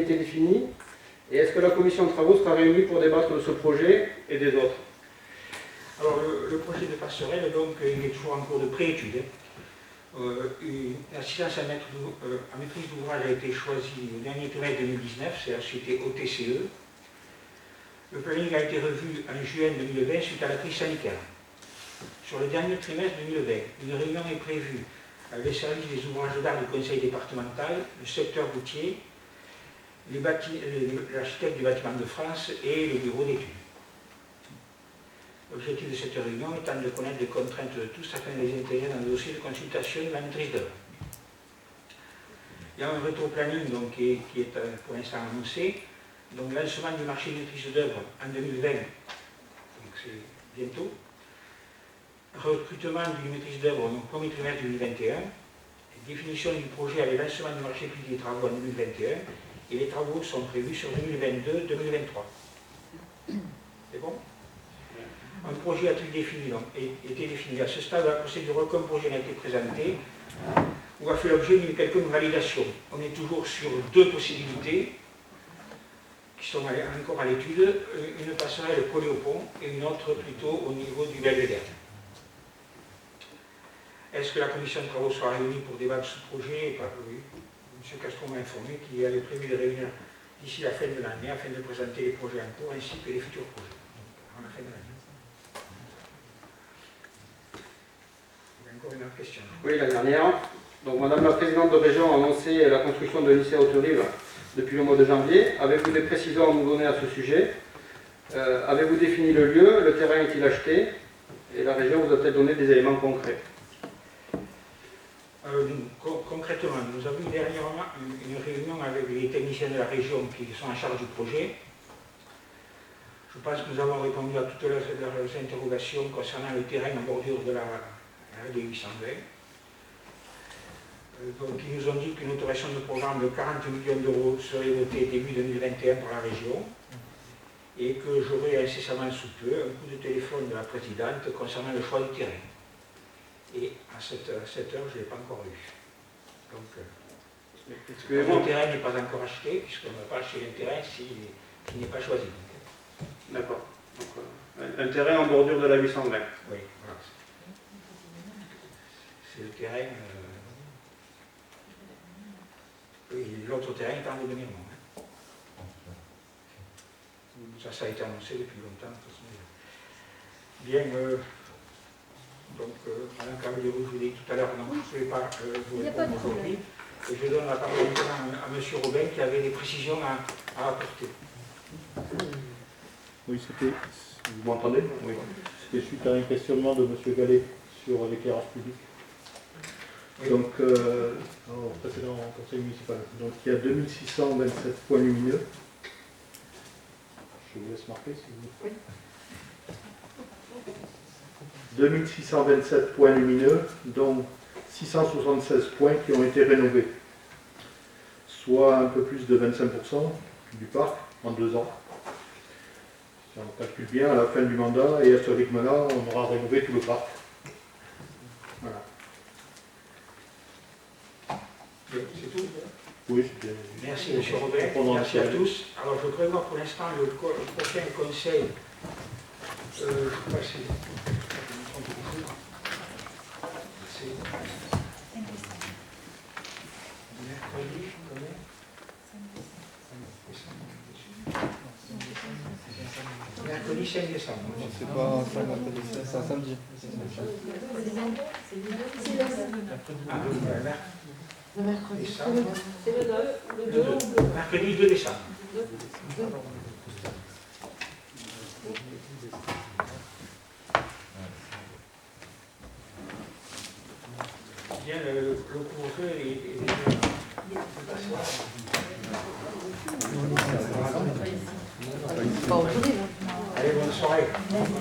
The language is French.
été définie? Et est-ce que la commission de travaux sera réunie pour débattre de ce projet et des autres? Alors, le projet de passerelle, donc, il est toujours en cours de préétude. L'assistance à maîtrise d'ouvrage a été choisie au dernier trimestre 2019, c'est la société OTCE. Le planning a été revu en juin 2020 suite à la crise sanitaire. Sur le dernier trimestre 2020, une réunion est prévue avec les services des ouvrages d'art du conseil départemental, le secteur routier, l'architecte du bâtiment de France et le bureau d'études. L'objectif de cette réunion étant de connaître les contraintes de tous afin de les intégrer dans le dossier de consultation de la maîtrise d'œuvre. Il y a un rétro-planning qui est pour l'instant annoncé. Donc lancement du marché de maîtrise d'œuvre en 2020, donc c'est bientôt. Recrutement d'une maîtrise d'œuvre au premier trimestre 2021. Définition du projet avec lancement du marché public des travaux en 2021. Et les travaux sont prévus sur 2022-2023. C'est bon? Un projet a-t-il été défini? À ce stade, la procédure, aucun projet n'a été présenté ou a fait l'objet d'une quelconque validation. On est toujours sur deux possibilités qui sont encore à l'étude, une passerelle collée au pont et une autre plutôt au niveau du belvédère. Est-ce que la commission de travaux sera réunie pour débattre de ce projet? Oui. M. Castro m'a informé qu'il avait prévu de réunir d'ici la fin de l'année afin de présenter les projets en cours ainsi que les futurs projets. Donc, à la fin de l'année. Il y a encore une autre question. Oui, la dernière. Donc, Madame la Présidente de région a annoncé la construction de lycée Haute-Rive depuis le mois de janvier. Avez-vous des précisions à nous donner à ce sujet? Avez-vous défini le lieu? Le terrain est-il acheté? Et la région vous a-t-elle donné des éléments concrets? Concrètement, nous avons eu dernièrement une réunion avec les techniciens de la région qui sont en charge du projet. Je pense que nous avons répondu à toutes leurs interrogations concernant le terrain en bordure de la RD 820. Donc, ils nous ont dit qu'une autorisation de programme de 40 millions d'euros serait votée début 2021 par la région et que j'aurai incessamment sous peu un coup de téléphone de la présidente concernant le choix du terrain. Et à cette heure, je ne l'ai pas encore eu. Donc, le terrain n'est pas encore acheté, puisqu'on ne va pas acheter un terrain s'il n'est pas choisi. D'accord. Un terrain en bordure de la 820. Oui, voilà. C'est le terrain. Et l'autre terrain est en dédommagement. Ça a été annoncé depuis longtemps. Bien. Donc, Mme Cavaliero, je vous l'ai dit tout à l'heure, je ne pouvais pas vous répondre aujourd'hui. Et je donne la parole maintenant à M. Robin qui avait des précisions à apporter. Oui, c'était. Vous m'entendez? Oui. C'était suite à un questionnement de M. Gallet sur l'éclairage public. Oui. Donc, au précédent conseil municipal. Donc, il y a 2627 points lumineux. Je vous laisse marquer si vous voulez. 2627 points lumineux, dont 676 points qui ont été rénovés, soit un peu plus de 25% du parc en 2 ans. Si on calcule bien, à la fin du mandat, et à ce rythme-là, on aura rénové tout le parc. Voilà. C'est tout? Oui, c'est bien. Merci M. Robin, merci à tous. Alors je prévois pour l'instant le prochain conseil. Je ne sais pas si... Mercredi 5 décembre. C'est pas ça, mercredi, c'est un samedi. Le mercredi. C'est le 2. Mercredi 2 décembre. Bien, le couvre-feu est déjà... Allez, bonne soirée. Merci.